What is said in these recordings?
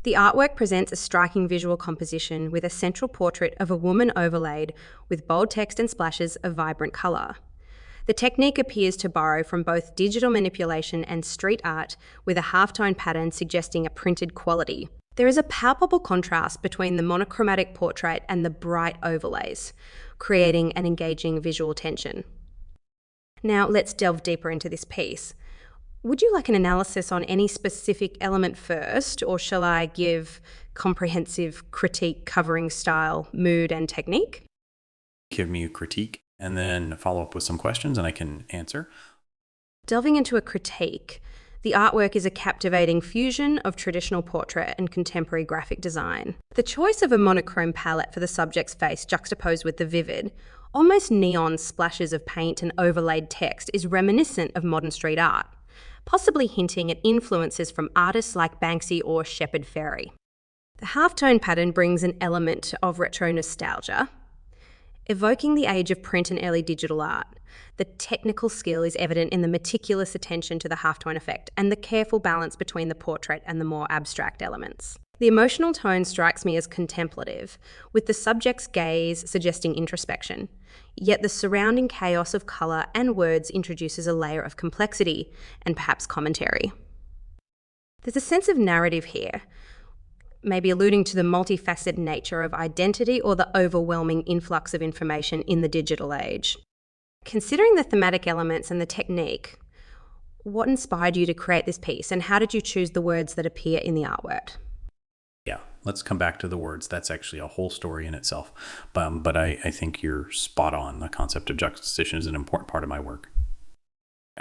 The artwork presents a striking visual composition with a central portrait of a woman overlaid with bold text and splashes of vibrant colour. The technique appears to borrow from both digital manipulation and street art, with a halftone pattern suggesting a printed quality. There is a palpable contrast between the monochromatic portrait and the bright overlays, creating an engaging visual tension. Now let's delve deeper into this piece. Would you like an analysis on any specific element first, or shall I give comprehensive critique covering style, mood, and technique? Give me a critique and then follow up with some questions and I can answer. Delving into a critique, the artwork is a captivating fusion of traditional portrait and contemporary graphic design. The choice of a monochrome palette for the subject's face juxtaposed with the vivid, almost neon splashes of paint and overlaid text is reminiscent of modern street art, possibly hinting at influences from artists like Banksy or Shepard Fairey. The halftone pattern brings an element of retro nostalgia, evoking the age of print and early digital art. The technical skill is evident in the meticulous attention to the halftone effect and the careful balance between the portrait and the more abstract elements. The emotional tone strikes me as contemplative, with the subject's gaze suggesting introspection, yet the surrounding chaos of colour and words introduces a layer of complexity and perhaps commentary. There's a sense of narrative here, maybe alluding to the multifaceted nature of identity or the overwhelming influx of information in the digital age. Considering the thematic elements and the technique, what inspired you to create this piece, and how did you choose the words that appear in the artwork? Yeah, let's come back to the words. That's actually a whole story in itself. But I think you're spot on. The concept of juxtaposition is an important part of my work.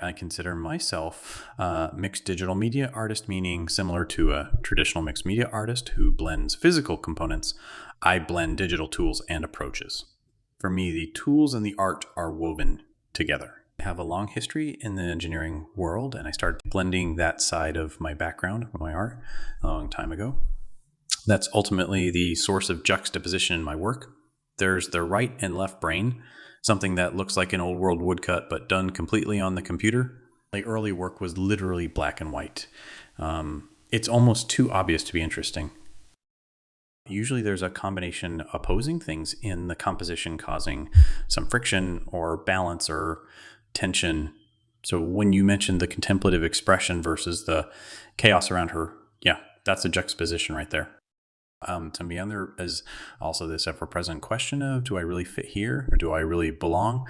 I consider myself a mixed digital media artist, meaning similar to a traditional mixed media artist who blends physical components, I blend digital tools and approaches. For me, the tools and the art are woven together. I have a long history in the engineering world, and I started blending that side of my background, of my art, a long time ago. That's ultimately the source of juxtaposition in my work. There's the right and left brain, something that looks like an old world woodcut but done completely on the computer. My early work was literally black and white. It's almost too obvious to be interesting. Usually there's a combination opposing things in the composition causing some friction or balance or tension. So when you mentioned the contemplative expression versus the chaos around her, yeah, that's a juxtaposition right there. To me, there is also this ever-present question of, do I really fit here, or do I really belong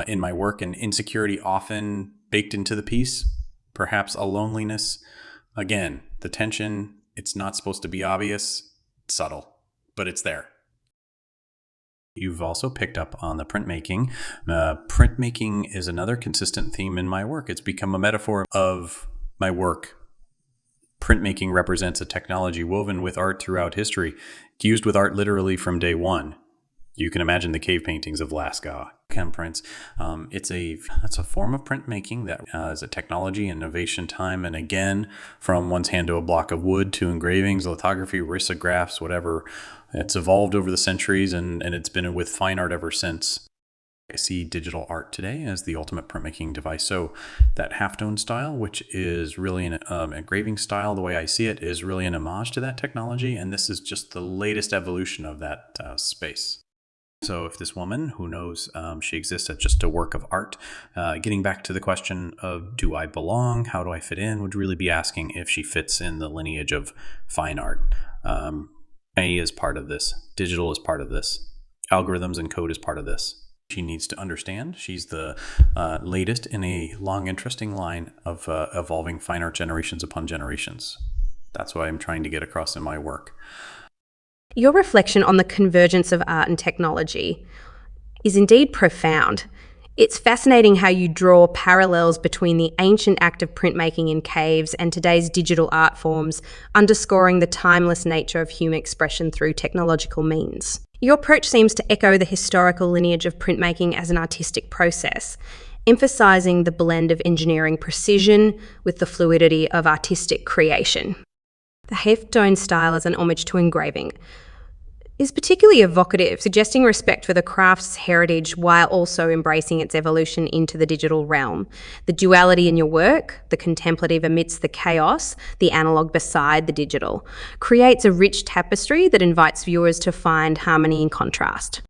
in my work? And insecurity often baked into the piece, perhaps a loneliness. Again, the tension, it's not supposed to be obvious, it's subtle, but it's there. You've also picked up on the printmaking. Printmaking is another consistent theme in my work. It's become a metaphor of my work. Printmaking represents a technology woven with art throughout history, used with art literally from day one. You can imagine the cave paintings of Lascaux, chem prints. That's a form of printmaking that is a technology, innovation time, and again, from one's hand to a block of wood to engravings, lithography, risographs, whatever. It's evolved over the centuries, and it's been with fine art ever since. I see digital art today as the ultimate printmaking device. So that halftone style, which is really an engraving style, the way I see it, is really an homage to that technology. And this is just the latest evolution of that space. So if this woman, who knows she exists as just a work of art, getting back to the question of, do I belong? How do I fit in? Would really be asking if she fits in the lineage of fine art. A is part of this. Digital is part of this. Algorithms and code is part of this. She needs to understand she's the latest in a long, interesting line of evolving fine art generations upon generations. That's what I'm trying to get across in my work. Your reflection on the convergence of art and technology is indeed profound. It's fascinating how you draw parallels between the ancient act of printmaking in caves and today's digital art forms, underscoring the timeless nature of human expression through technological means. Your approach seems to echo the historical lineage of printmaking as an artistic process, emphasising the blend of engineering precision with the fluidity of artistic creation. The halftone style is an homage to engraving. is particularly evocative, suggesting respect for the craft's heritage while also embracing its evolution into the digital realm. The duality in your work, the contemplative amidst the chaos, the analog beside the digital, creates a rich tapestry that invites viewers to find harmony and contrast.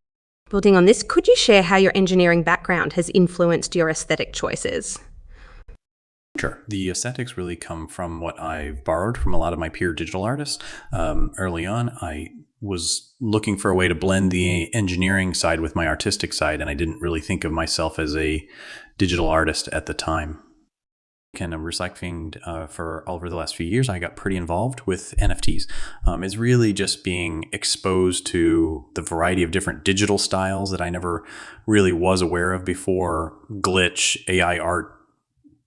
Building on this, could you share how your engineering background has influenced your aesthetic choices? Sure. The aesthetics really come from what I've borrowed from a lot of my peer digital artists. Early on, I was looking for a way to blend the engineering side with my artistic side, and I didn't really think of myself as a digital artist at the time. Kind of recycling for over the last few years, I got pretty involved with NFTs. It's really just being exposed to the variety of different digital styles that I never really was aware of before. Glitch, AI art,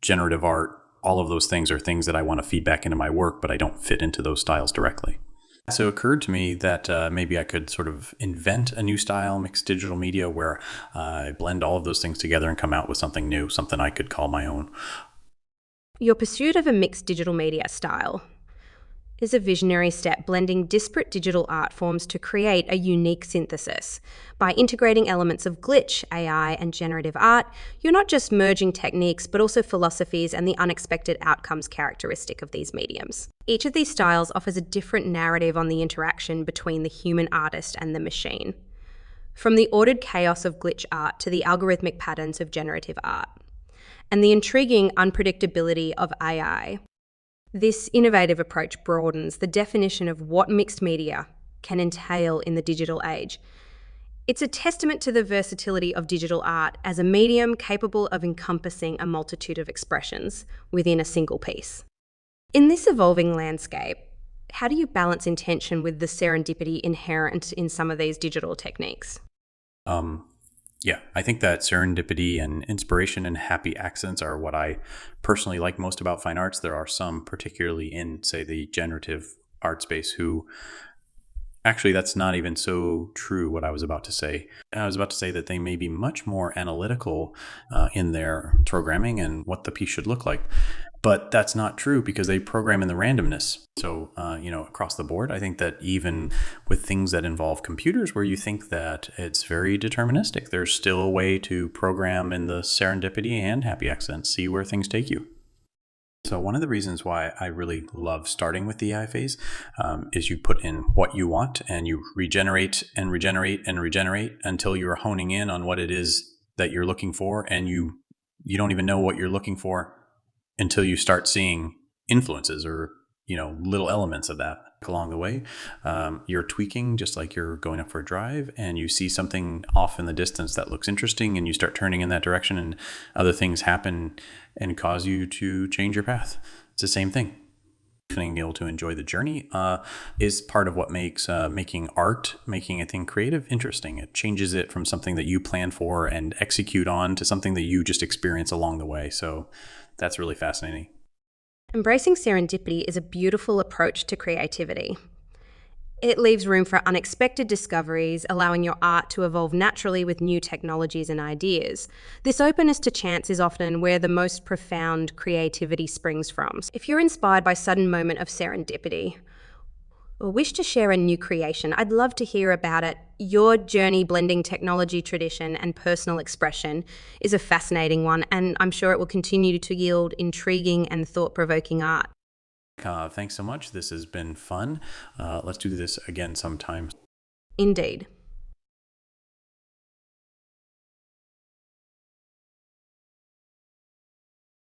generative art, all of those things are things that I want to feed back into my work, but I don't fit into those styles directly. So it occurred to me that maybe I could sort of invent a new style, mixed digital media, where I blend all of those things together and come out with something new, something I could call my own. Your pursuit of a mixed digital media style is a visionary step, blending disparate digital art forms to create a unique synthesis. By integrating elements of glitch, AI, and generative art, you're not just merging techniques, but also philosophies and the unexpected outcomes characteristic of these mediums. Each of these styles offers a different narrative on the interaction between the human artist and the machine. From the ordered chaos of glitch art to the algorithmic patterns of generative art, and the intriguing unpredictability of AI. This innovative approach broadens the definition of what mixed media can entail in the digital age. It's a testament to the versatility of digital art as a medium capable of encompassing a multitude of expressions within a single piece. In this evolving landscape, how do you balance intention with the serendipity inherent in some of these digital techniques? Yeah, I think that serendipity and inspiration and happy accidents are what I personally like most about fine arts. There are some, particularly in, say, the generative art space, who actually, that's not even so true what I was about to say. I was about to say that they may be much more analytical in their programming and what the piece should look like. But that's not true because they program in the randomness. So, across the board, I think that even with things that involve computers where you think that it's very deterministic, there's still a way to program in the serendipity and happy accidents, see where things take you. So one of the reasons why I really love starting with the AI phase is you put in what you want and you regenerate and regenerate and regenerate until you're honing in on what it is that you're looking for, and you don't even know what you're looking for until you start seeing influences or little elements of that along the way. You're tweaking just like you're going up for a drive, and you see something off in the distance that looks interesting, and you start turning in that direction, and other things happen and cause you to change your path. It's the same thing. Being able to enjoy the journey is part of what makes making a thing creative, interesting. It changes it from something that you plan for and execute on to something that you just experience along the way. So that's really fascinating. Embracing serendipity is a beautiful approach to creativity. It leaves room for unexpected discoveries, allowing your art to evolve naturally with new technologies and ideas. This openness to chance is often where the most profound creativity springs from. If you're inspired by a sudden moment of serendipity or wish to share a new creation, I'd love to hear about it. Your journey blending technology, tradition, and personal expression is a fascinating one, and I'm sure it will continue to yield intriguing and thought-provoking art. Thanks so much. This has been fun. Let's do this again sometime. Indeed.